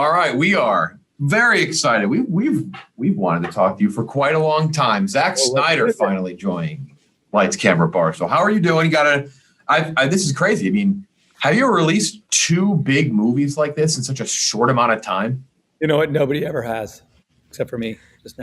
All right, we are very excited. We've wanted to talk to you for quite a long time. Zack Snyder finally joining Lights, Camera, Barstool. How are you doing? You got this is crazy. I mean, have you ever released two big movies like this in such a short amount of time? You know what? Nobody ever has, except for me. Just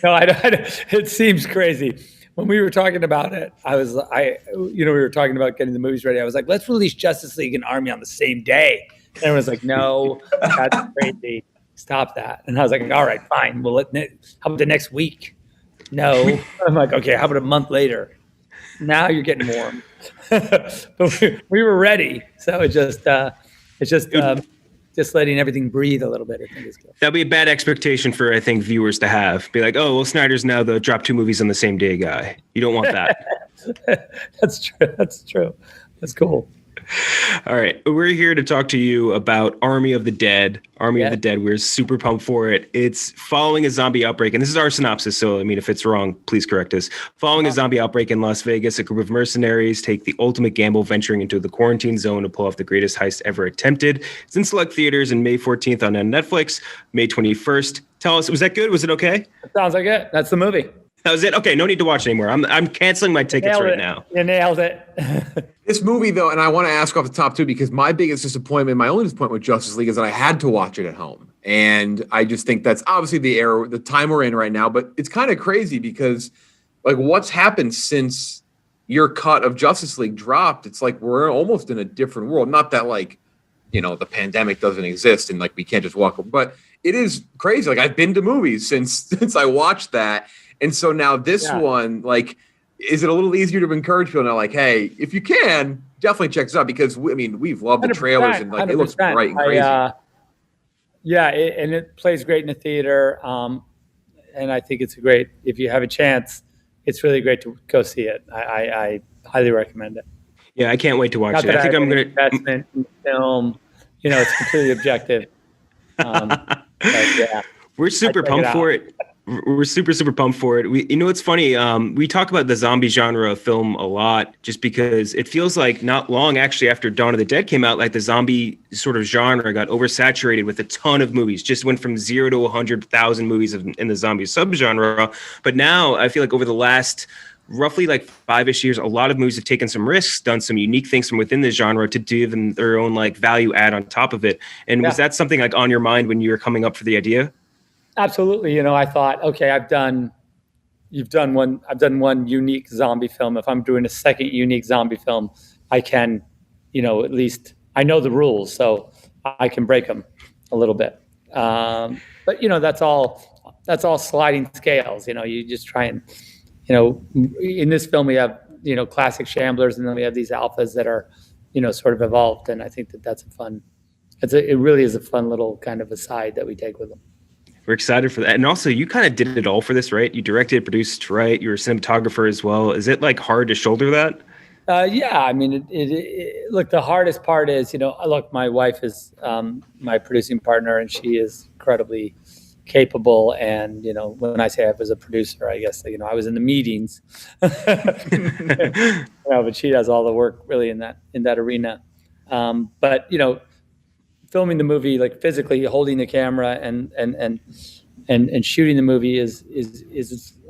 now. It seems crazy. When we were talking about it, we were talking about getting the movies ready. I was like, let's release Justice League and Army on the same day. And everyone's like, no, that's crazy. Stop that. And I was like, all right, fine. Well, how about the next week? No. I'm like, okay, how about a month later? Now you're getting warm. But we were ready. So it's just letting everything breathe a little bit. I think is good. That'd be a bad expectation for, I think, viewers to have. Be like, oh, well, Snyder's now the drop two movies on the same day guy. You don't want that. That's true. That's cool. All right. We're here to talk to you about Army of the Dead. Army of the Dead. We're super pumped for it. It's following a zombie outbreak. And this is our synopsis. So, I mean, if it's wrong, please correct us. Following a zombie outbreak in Las Vegas, a group of mercenaries take the ultimate gamble, venturing into the quarantine zone to pull off the greatest heist ever attempted. It's in select theaters on May 14th on Netflix, May 21st. Tell us, was that good? Was it okay? It sounds like it. That's the movie. That was it? Okay, no need to watch anymore. I'm canceling my tickets right now. You nailed it. This movie, though, and I want to ask off the top, too, because my biggest disappointment, my only disappointment with Justice League is that I had to watch it at home. And I just think that's obviously the time we're in right now. But it's kind of crazy because, like, what's happened since your cut of Justice League dropped? It's like we're almost in a different world. Not that, like, you know, the pandemic doesn't exist and, like, we can't just walk. But it is crazy. Like, I've been to movies since I watched that. And so now this one, like, is it a little easier to encourage people now? Like, hey, if you can, definitely check this out because we've loved the trailers and like 100%. It looks bright and crazy. And it plays great in the theater. And I think it's if you have a chance, it's really great to go see it. I highly recommend it. Yeah, I can't wait to watch it. I think I'm going to investment in film. You know, it's completely objective. But yeah, we're super pumped for it. We're super, super pumped for it. It's funny. We talk about the zombie genre of film a lot just because it feels like not long actually after Dawn of the Dead came out, like the zombie sort of genre got oversaturated with a ton of movies, just went from 0 to 100,000 movies in the zombie subgenre. But now I feel like over the last roughly like 5-ish years, a lot of movies have taken some risks, done some unique things from within the genre to give them their own like value add on top of it. And was that something like on your mind when you were coming up for the idea? Absolutely. You know, I thought, okay, I've done one unique zombie film. If I'm doing a second unique zombie film, I can, at least I know the rules, so I can break them a little bit. But that's all sliding scales. You just try and, in this film we have, classic shamblers, and then we have these alphas that are, sort of evolved. And I think that's it really is a fun little kind of aside that we take with them. We're excited for that. And also, you kind of did it all for this, right? You directed, produced, right? You were a cinematographer as well. Is it like hard to shoulder that? Yeah. I mean, look, the hardest part is, look, my wife is my producing partner, and she is incredibly capable. And, when I say I was a producer, I guess, I was in the meetings, but she does all the work really in that arena. But, filming the movie, like physically holding the camera and shooting the movie is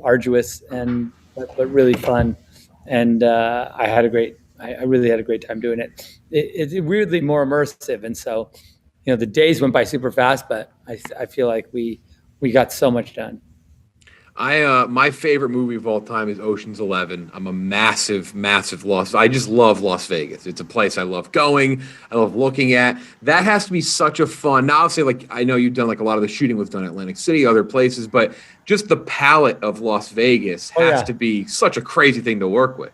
arduous but really fun. And I really had a great time doing it. It's weirdly more immersive, and so the days went by super fast, but I feel like we got so much done. My favorite movie of all time is Ocean's 11. I'm a massive I just love Las Vegas. It's a place I love going. I love looking at. That has to be such a fun. Now, I'll say, like, I know you've done like a lot of the shooting was done in Atlantic City, other places, but just the palette of Las Vegas has to be such a crazy thing to work with.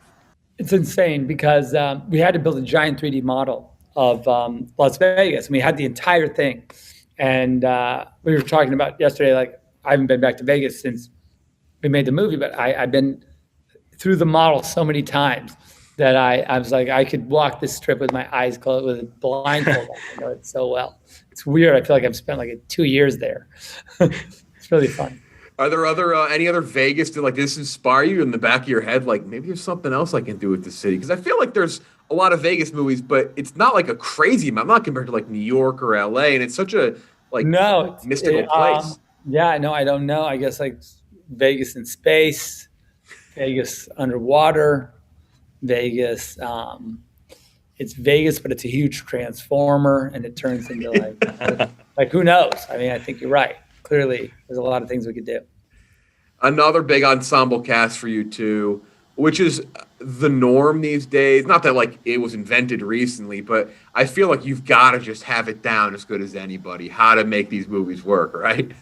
It's insane because we had to build a giant 3D model of Las Vegas, and we had the entire thing. And we were talking about yesterday, like, I haven't been back to Vegas since we made the movie, but I've been through the model so many times that I was like, I could walk this strip with my eyes closed, with a blindfold on. I know it so well. It's weird. I feel like I've spent like 2 years there. It's really fun. Are there any other Vegas to like this inspire you in the back of your head? Like, maybe there's something else I can do with the city, because I feel like there's a lot of Vegas movies, but it's not like a crazy amount. I'm not compared to like New York or LA, and it's such a like no mystical place. Yeah, no, I don't know. I guess like Vegas in space, Vegas underwater, Vegas. It's Vegas, but it's a huge transformer, and it turns into like who knows? I mean, I think you're right. Clearly, there's a lot of things we could do. Another big ensemble cast for you too, which is the norm these days. Not that like it was invented recently, but I feel like you've got to just have it down as good as anybody how to make these movies work, right?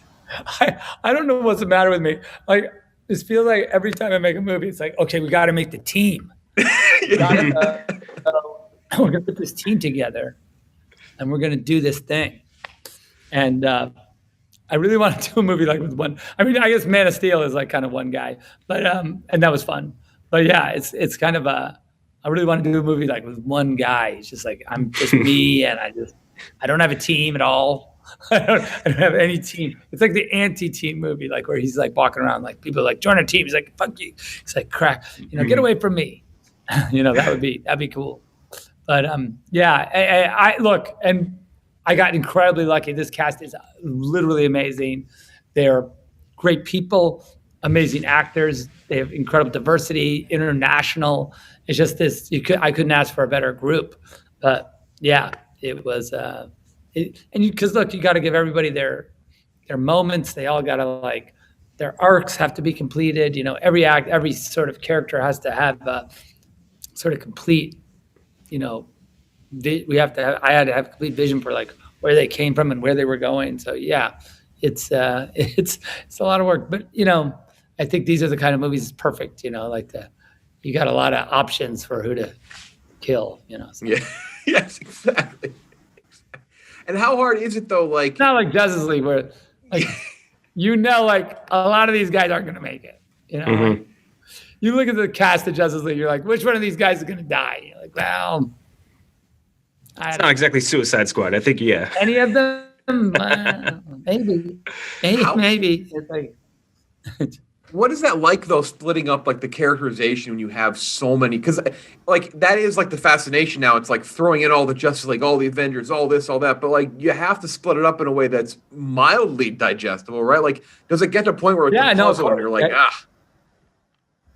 I don't know what's the matter with me. Like, it feels like every time I make a movie, it's like, okay, we got to make the team. We're going to put this team together, and we're going to do this thing. And I really want to do a movie like with one. I mean, I guess Man of Steel is like kind of one guy, but and that was fun. But yeah, it's kind of a. I really want to do a movie like with one guy. It's just like I'm just me, and I don't have a team at all. I don't have any team. It's like the anti-team movie, like where he's like walking around, like people are like join our team. He's like fuck you. He's like crack. Get away from me. That'd be cool. But yeah, I look, and I got incredibly lucky. This cast is literally amazing. They're great people, amazing actors. They have incredible diversity, international. It's just this. I couldn't ask for a better group. But yeah, it was. Because look, you got to give everybody their moments. They all got to like their arcs have to be completed. Every act, every sort of character has to have a sort of complete. I had to have complete vision for like where they came from and where they were going. So yeah, it's a lot of work, but I think these are the kind of movies that's perfect. You got a lot of options for who to kill. So. Yeah. Yes, exactly. And how hard is it though? Like it's not like Justice League where like like a lot of these guys aren't going to make it. Like, you look at the cast of Justice League, you're like, which one of these guys is going to die? You're like, well, it's not exactly Suicide Squad. I think any of them, maybe. It's like. What is that like though, splitting up like the characterization when you have so many? Because like that is like the fascination now. It's like throwing in all the Justice League, all the Avengers, all this, all that. But like you have to split it up in a way that's mildly digestible, right? Like, does it get to a point where it's a puzzle and you're like,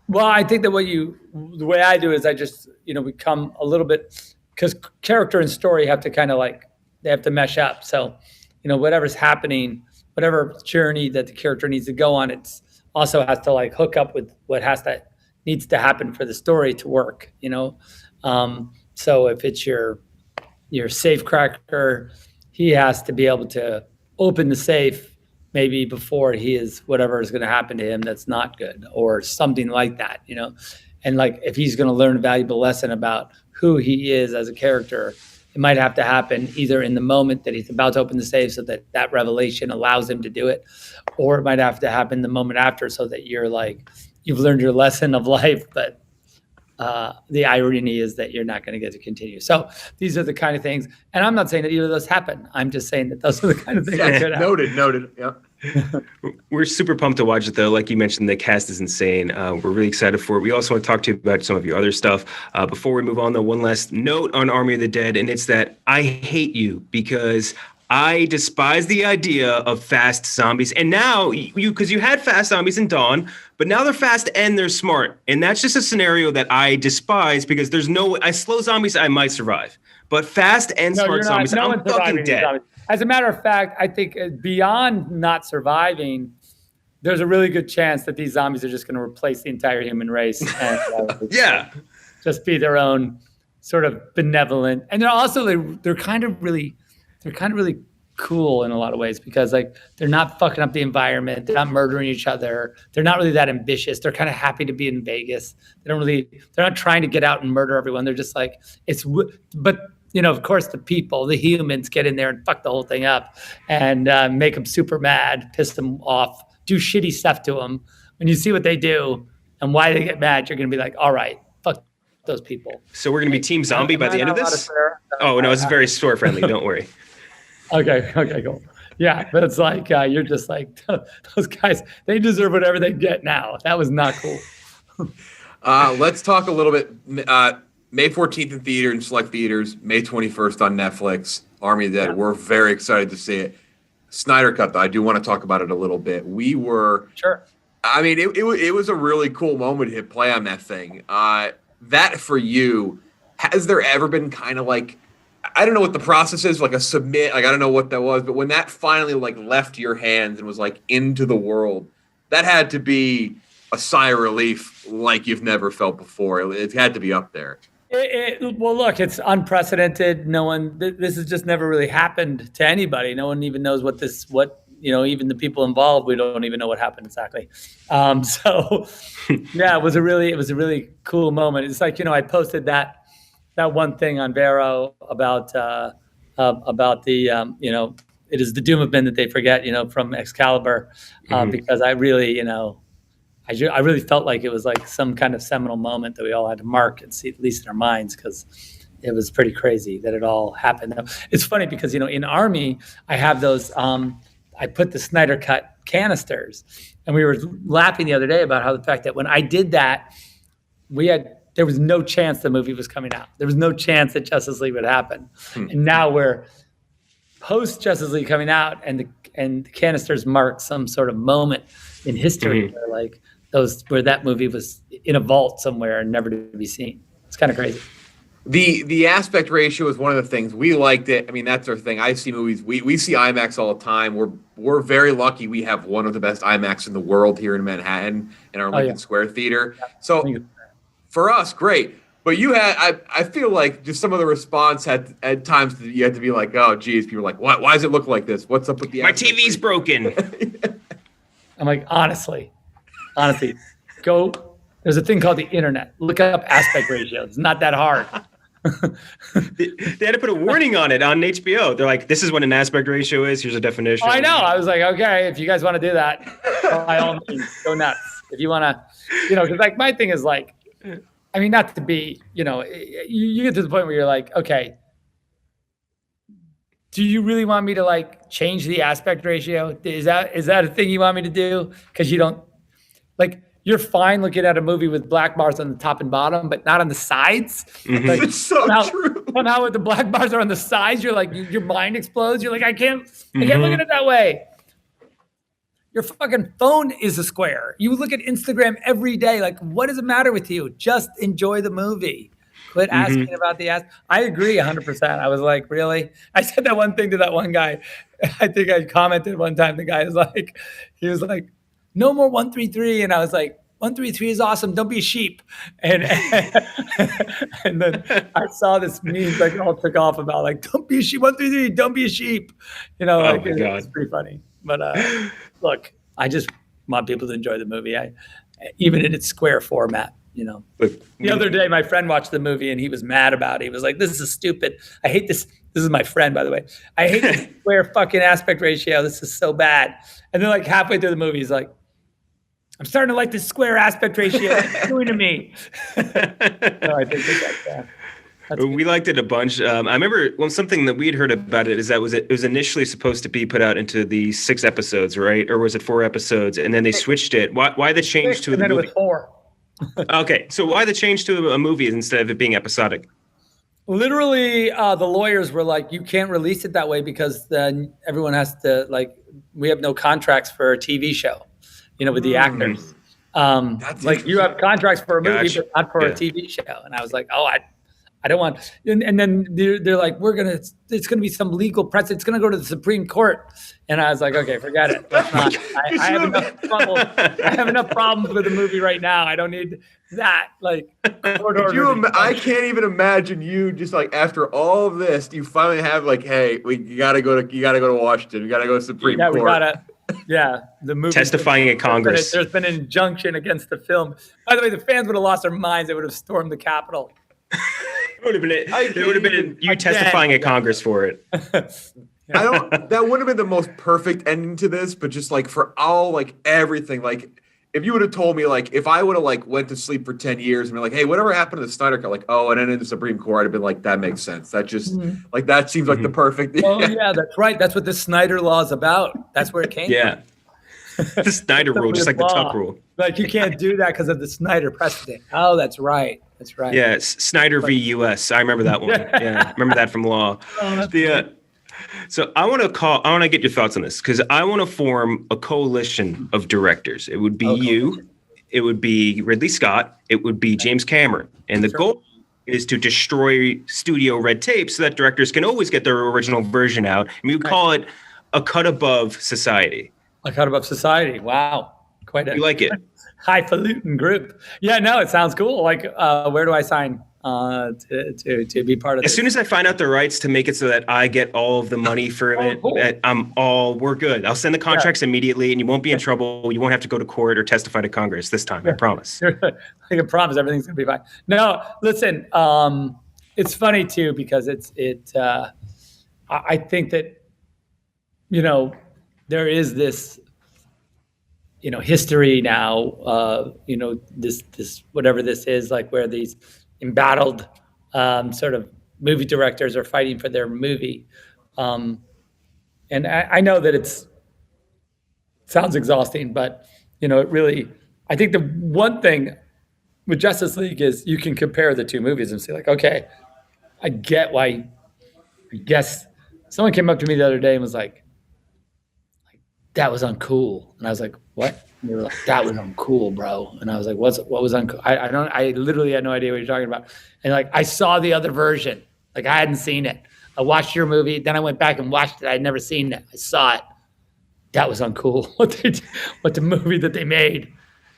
Well, I think that the way I do is I just we come a little bit because character and story have to kind of like they have to mesh up. So whatever's happening, whatever journey that the character needs to go on, it's also has to like hook up with what needs to happen for the story to work, So if it's your safe cracker, he has to be able to open the safe maybe before he is whatever is going to happen to him that's not good or something like that, And like if he's going to learn a valuable lesson about who he is as a character, it might have to happen either in the moment that he's about to open the safe so that revelation allows him to do it, or it might have to happen the moment after so that you're like, you've learned your lesson of life, but the irony is that you're not going to get to continue. So these are the kind of things, and I'm not saying that either of those happen. I'm just saying that those are the kind of things that could happen. Noted. Yeah. We're super pumped to watch it, though. Like you mentioned, the cast is insane. We're really excited for it. We also want to talk to you about some of your other stuff. Before we move on, though, one last note on Army of the Dead, and it's that I hate you because I despise the idea of fast zombies. And now, because you had fast zombies in Dawn, but now they're fast and they're smart. And that's just a scenario that I despise because there's no – slow zombies, I might survive. But fast and smart zombies, I'm fucking dead. As a matter of fact, I think beyond not surviving, there's a really good chance that these zombies are just going to replace the entire human race and just be their own sort of benevolent. And they're also they're kind of really cool in a lot of ways because like they're not fucking up the environment, they're not murdering each other, they're not really that ambitious. They're kind of happy to be in Vegas. They're not trying to get out and murder everyone. They're just like but. Of course, the humans get in there and fuck the whole thing up and make them super mad, piss them off, do shitty stuff to them. When you see what they do and why they get mad, you're going to be like, all right, fuck those people. So we're going to be Team Zombie by the end of this? Oh, no, it's very store friendly. Don't worry. Okay, cool. Yeah, but it's like you're just like, those guys, they deserve whatever they get now. That was not cool. Let's talk a little bit. May 14th in theater and select theaters, May 21st on Netflix, Army of the Dead. Yeah. We're very excited to see it. Snyder Cut, though, I do want to talk about it a little bit. We were Sure. I mean, it was a really cool moment to hit play on that thing. That for you, has there ever been kind of like, I don't know what the process is, like a submit, like I don't know what that was, but when that finally like left your hands and was like into the world, that had to be a sigh of relief like you've never felt before. It had to be up there. Well, look, it's unprecedented. No one, this has just never really happened to anybody. No one even knows even the people involved, we don't even know what happened exactly. So yeah, it was a really cool moment. It's like, I posted that one thing on Vero about the, it is the doom of men that they forget, from Excalibur, because I really, I really felt like it was like some kind of seminal moment that we all had to mark and see, at least in our minds, because it was pretty crazy that it all happened. It's funny because, in Army, I have those, I put the Snyder Cut canisters, and we were laughing the other day about how the fact that when I did that, there was no chance the movie was coming out. There was no chance that Justice League would happen. And now we're post Justice League coming out, and the canisters mark some sort of moment in history where that movie was in a vault somewhere and never to be seen. It's kind of crazy. The aspect ratio is one of the things we liked it. I mean, that's our thing. I see movies. We see IMAX all the time. We're very lucky. We have one of the best IMAX in the world here in Manhattan in our Lincoln Square Theater. So for us, great. But you had, I feel like just some of the response had at times you had to be like, oh, geez, people are like, what? Why does it look like this? What's up with the my TV's broken? I'm like, honestly, go. There's a thing called the internet. Look up aspect ratio. It's not that hard. They had to put a warning on it on HBO. They're like, this is what an aspect ratio is. Here's a definition. I know. I was like, okay, if you guys want to do that, by all means, go nuts. If you want to, because like my thing is like, I mean, not to be, you get to the point where you're like, okay, do you really want me to like change the aspect ratio? Is that a thing you want me to do? Because you don't like. You're fine looking at a movie with black bars on the top and bottom, but not on the sides. Mm-hmm. Like, it's so true. Somehow with the black bars are on the sides, you're like, your mind explodes. You're like, I can't look at it that way. Your fucking phone is a square. You look at Instagram every day. Like, what does it matter with you? Just enjoy the movie. Quit asking about the ass. I agree 100%. I was like, really? I said that one thing to that one guy. I think I commented one time. The guy was like, no more 133, and I was like, 133 is awesome. Don't be a sheep. And then I saw this meme like all took off about like, don't be a sheep. 133, don't be a sheep. It was pretty funny. But look, I just want people to enjoy the movie. Even in its square format. The other day, my friend watched the movie and he was mad about it. He was like, this is stupid. I hate this. This is my friend, by the way. I hate this square fucking aspect ratio. This is so bad. And then like halfway through the movie, he's like, I'm starting to like this square aspect ratio. It's doing to me. No, I think we liked it a bunch. I remember something that we had heard about it is that it was initially supposed to be put out into the 6 episodes, right? Or was it 4 episodes? And then they switched it. Why the change to the movie? It was 4. Okay, so why the change to a movie instead of it being episodic? Literally, the lawyers were like, you can't release it that way because then everyone has to we have no contracts for a TV show. With the actors. Like you have contracts for a movie, but not for a TV show. And I was like, oh, I don't want. And then they're like, it's going to be some legal precedent. It's going to go to the Supreme Court. And I was like, okay, forget it. I have enough trouble. I have enough problems with the movie right now. I don't need that. Like, I can't even imagine you just like after all of this, you finally have like, hey, you got to go to Washington. You got to go to Supreme Court. We gotta. Yeah, the movie testifying at Congress. There's been an injunction against the film. By the way, the fans would have lost their minds. They would have stormed the Capitol. It would have been you testifying at Congress for it. That would have been the most perfect ending to this, but just like for all like everything, like if you would have told me like if I would have like went to sleep for 10 years and be like, hey, whatever happened to the Snyder Cut, like, oh, and then in the Supreme Court, I'd have been like, that makes sense. That just like that seems like the perfect. Oh yeah, that's right. That's what the Snyder law is about. That's where it came from. The Snyder rule, just like the Tuck rule. Like you can't do that because of the Snyder precedent. Oh, that's right. That's right. Yeah, Snyder v. U.S. I remember that one. Yeah, remember that from law. So I want to get your thoughts on this because I want to form a coalition of directors. It would be you, it would be Ridley Scott, it would be James Cameron. And the goal is to destroy studio red tape so that directors can always get their original version out. And we would call it a cut above society. A cut above society. Wow. Quite a you like it. Highfalutin group. Yeah, no, it sounds cool. Like, where do I sign to be part of this? As soon as I find out the rights to make it so that I get all of the money for it, cool. We're good. I'll send the contracts immediately and you won't be in trouble. You won't have to go to court or testify to Congress this time. I promise. I can promise everything's going to be fine. No, listen, it's funny too, because I think that, there is this, history now, this whatever this is, like where these embattled sort of movie directors are fighting for their movie. And I know that sounds exhausting, but, it really, I think the one thing with Justice League is you can compare the two movies and say like, okay, I get why, I guess someone came up to me the other day and was like, that was uncool. And I was like, what? And they were like, that was uncool, bro. And I was like, what was uncool? I literally had no idea what you're talking about. And like, I saw the other version. Like I hadn't seen it. I watched your movie. Then I went back and watched it. I'd never seen it. I saw it. That was uncool. What the movie that they made.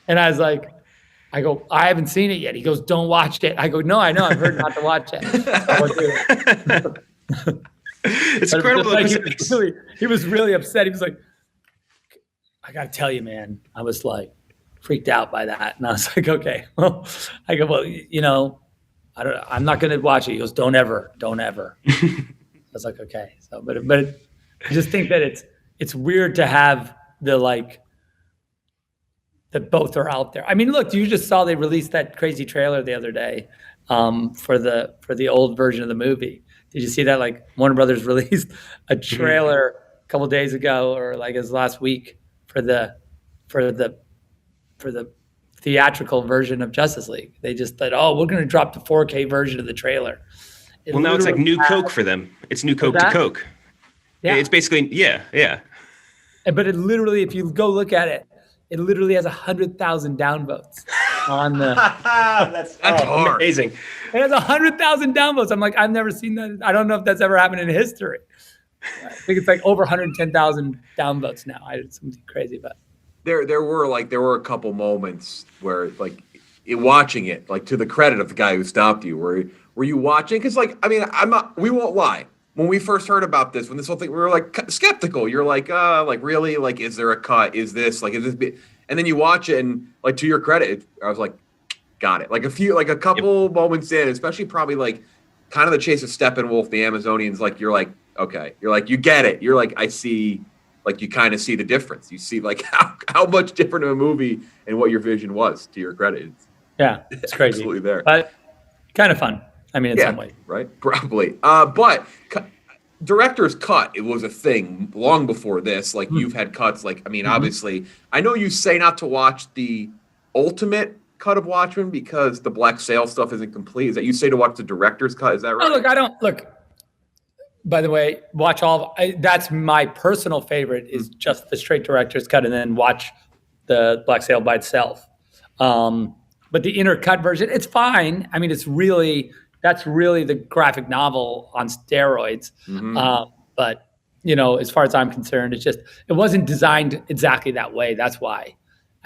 And I was like, I go, I haven't seen it yet. He goes, don't watch it. I go, no, I know. I've heard not to watch it. It's incredible. Like, he was really upset. He was like, I got to tell you, man, I was like freaked out by that. And I was like, okay, well, I go, well, I'm not going to watch it. He goes, don't ever. I was like, okay. So, but I just think that it's weird to have that both are out there. I mean, look, you just saw they released that crazy trailer the other day for the old version of the movie. Did you see that? Like Warner Brothers released a trailer a couple days ago, or like his last week, for the theatrical version of Justice League. They just thought, we're going to drop the 4K version of the trailer. Now it's like new Coke for them. It's new Coke to Coke. Yeah. It's basically, yeah. But it literally, if you go look at it, it literally has 100,000 downvotes on the. That's amazing. It has 100,000 downvotes. I'm like, I've never seen that. I don't know if that's ever happened in history. I think it's like over 110,000 downvotes now. It's something crazy, but there were a couple moments where like watching it, like to the credit of the guy who stopped you, were you watching? Because like, I mean, we won't lie. When we first heard about this, when this whole thing, we were like skeptical. You're like really? Like, is there a cut? Is this like, is this? And then you watch it and like, to your credit, I was like, got it. Like a couple moments in, especially probably like kind of the chase of Steppenwolf, the Amazonians, like you're like, okay, you're like, you get it. You're like, I see, like you kind of see the difference. You see like how much different of a movie and what your vision was, to your credit. It's crazy. Absolutely there. But kind of fun. I mean, in some way. Right? Probably. But director's cut, it was a thing long before this. Like you've had cuts, like, I mean, obviously, I know you say not to watch the ultimate cut of Watchmen because the Black Sail stuff isn't complete. Is that you say to watch the director's cut? Is that right? Oh, look, I don't look. By the way, watch that's my personal favorite is just the straight director's cut and then watch the Black Sail by itself. But the intercut version, it's fine. I mean, that's really the graphic novel on steroids. But, as far as I'm concerned, it wasn't designed exactly that way. That's why.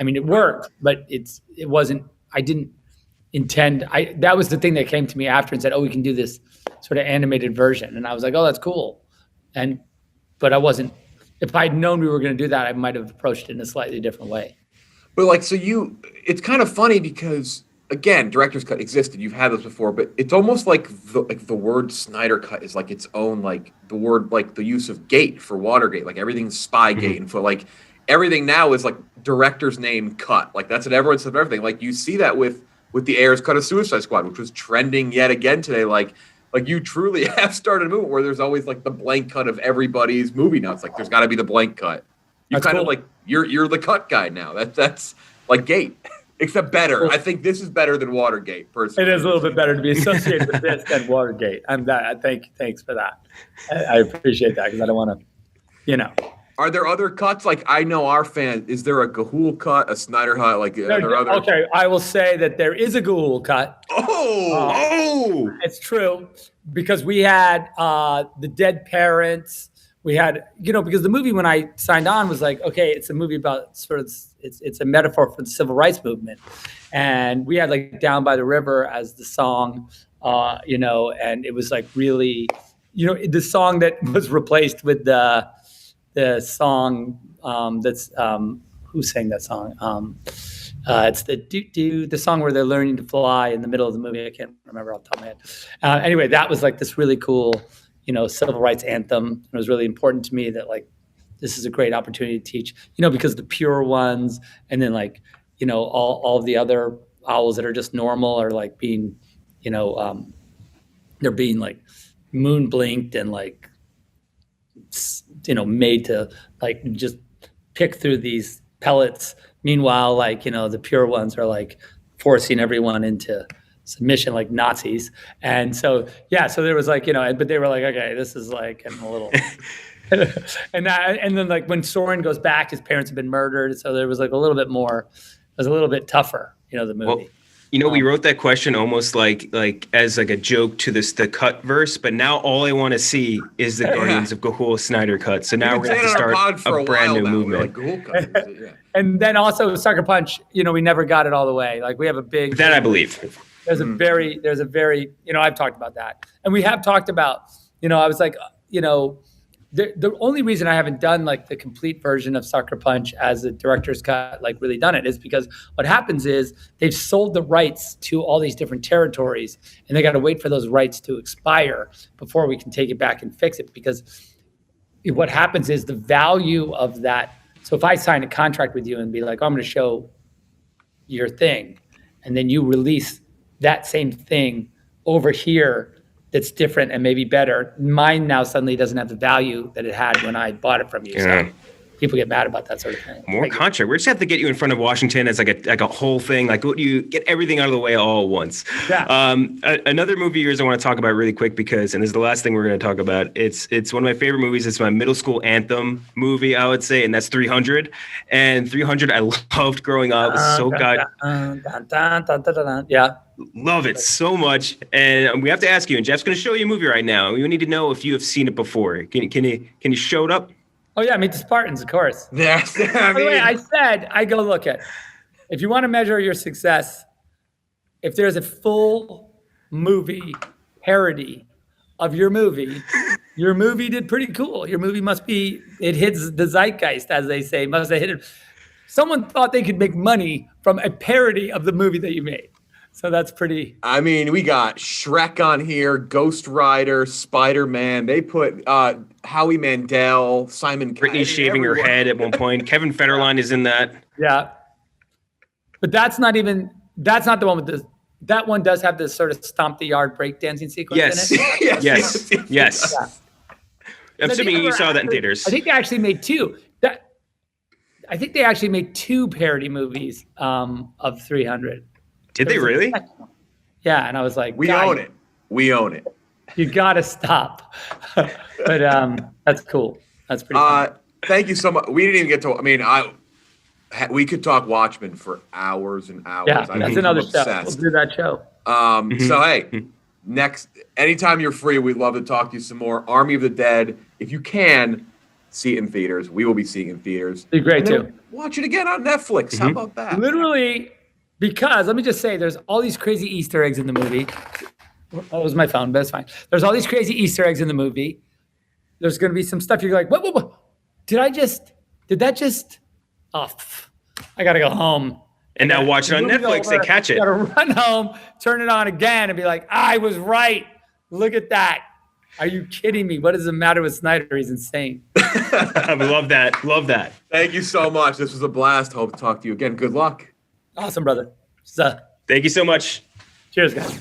I mean, it worked, but it wasn't, I didn't intend, that was the thing that came to me after and said, we can do this sort of animated version. And I was like, that's cool. But I wasn't, if I'd known we were going to do that, I might have approached it in a slightly different way. But like, it's kind of funny because again, director's cut existed. You've had this before, but it's almost like the word Snyder cut is like its own, like the word, like the use of gate for Watergate, like everything's Spygate. And for like, everything now is like director's name cut. Like that's what everyone said, everything. Like you see that with the Ayers cut of Suicide Squad, which was trending yet again today. Like you truly have started a movement where there's always like the blank cut of everybody's movie now. It's like there's got to be the blank cut. You kind of like you're the cut guy now. That's like Gate. Except better. I think this is better than Watergate, personally. It is a little bit better to be associated with this than Watergate. Thanks for that. I appreciate that because I don't want to, Are there other cuts? Like, I know our fan. Is there a Ga'Hoole cut, a Snyder cut? Like, are there other? Okay, I will say that there is a Ga'Hoole cut. It's true because we had the dead parents. We had, because the movie when I signed on was like, okay, it's a movie about sort of it's a metaphor for the civil rights movement, and we had like "Down by the River" as the song, and it was like really, the song that was replaced with the song that's who sang that song? It's the song where they're learning to fly in the middle of the movie. I can't remember off the top of my head. Anyway, that was like this really cool, civil rights anthem. It was really important to me that like this is a great opportunity to teach, because the pure ones and then like, all of the other owls that are just normal are like being, they're being like moon blinked and like, made to like just pick through these pellets. Meanwhile, like, the pure ones are like forcing everyone into submission like Nazis. And so there was like, but they were like, okay, this is like getting a little, and then like when Soren goes back, his parents have been murdered. So there was like a little bit more, it was a little bit tougher, the movie. Well, we wrote that question almost like as like a joke to the cut verse, but now all I want to see is the Guardians of Ga'Hoole Snyder cut. So now we're going to start a brand new movement. Like, and then also Sucker Punch, we never got it all the way. Like we have a big that I believe. There's a very I've talked about that, and we have talked about I was like the only reason I haven't done like the complete version of Sucker Punch as a director's cut, like really done it, is because what happens is they've sold the rights to all these different territories and they got to wait for those rights to expire before we can take it back and fix it. Because what happens is the value of that. So if I sign a contract with you and be like, oh, I'm going to show your thing, and then you release that same thing over here that's different and maybe better, mine now suddenly doesn't have the value that it had when I bought it from you. Yeah. So people get mad about that sort of thing. More contract. We just have to get you in front of Washington as like a whole thing. Like you get everything out of the way all at once. Yeah. Another movie of yours I want to talk about really quick because, and this is the last thing we're going to talk about. It's one of my favorite movies. It's my middle school anthem movie, I would say, and that's 300. And 300 I loved growing up. So Yeah. Love it so much. And we have to ask you, and Jeff's going to show you a movie right now. We need to know if you have seen it before. Can you show it up? Oh yeah, Meet the Spartans, of course. Yes. By the way, I go look at, if you want to measure your success, if there's a full movie parody of your movie did pretty cool. Your movie it hits the zeitgeist, as they say, must have hit it. Someone thought they could make money from a parody of the movie that you made. So that's pretty. I mean, we got Shrek on here, Ghost Rider, Spider-Man. They put Howie Mandel, Simon Britney shaving her head at one point. Kevin Federline is in that. Yeah. But that's not the one with this. That one does have this sort of stomp the yard breakdancing sequence in it. Yes. Yeah. I'm assuming you saw that in theaters. I think they actually made two. I think they actually made two parody movies of 300. Did they really? Yeah, and I was like, We own it. You gotta stop. But that's cool. That's pretty fun. Thank you so much. We didn't even get to. I mean, we could talk Watchmen for hours and hours. Yeah, that's another show. We'll do that show. So hey, anytime you're free, we'd love to talk to you some more. Army of the Dead. If you can, see it in theaters. We will be seeing it in theaters. Be great too. Watch it again on Netflix. How about that? Literally. Because let me just say, there's all these crazy Easter eggs in the movie. That was my phone, but it's fine. There's all these crazy Easter eggs in the movie. There's going to be some stuff you're like, what? Did that just, I got to go home. And now watch it on Netflix and catch it. Got to run home, turn it on again and be like, I was right. Look at that. Are you kidding me? What is the matter with Snyder? He's insane. I love that. Love that. Thank you so much. This was a blast. Hope to talk to you again. Good luck. Awesome, brother. Thank you so much. Cheers, guys.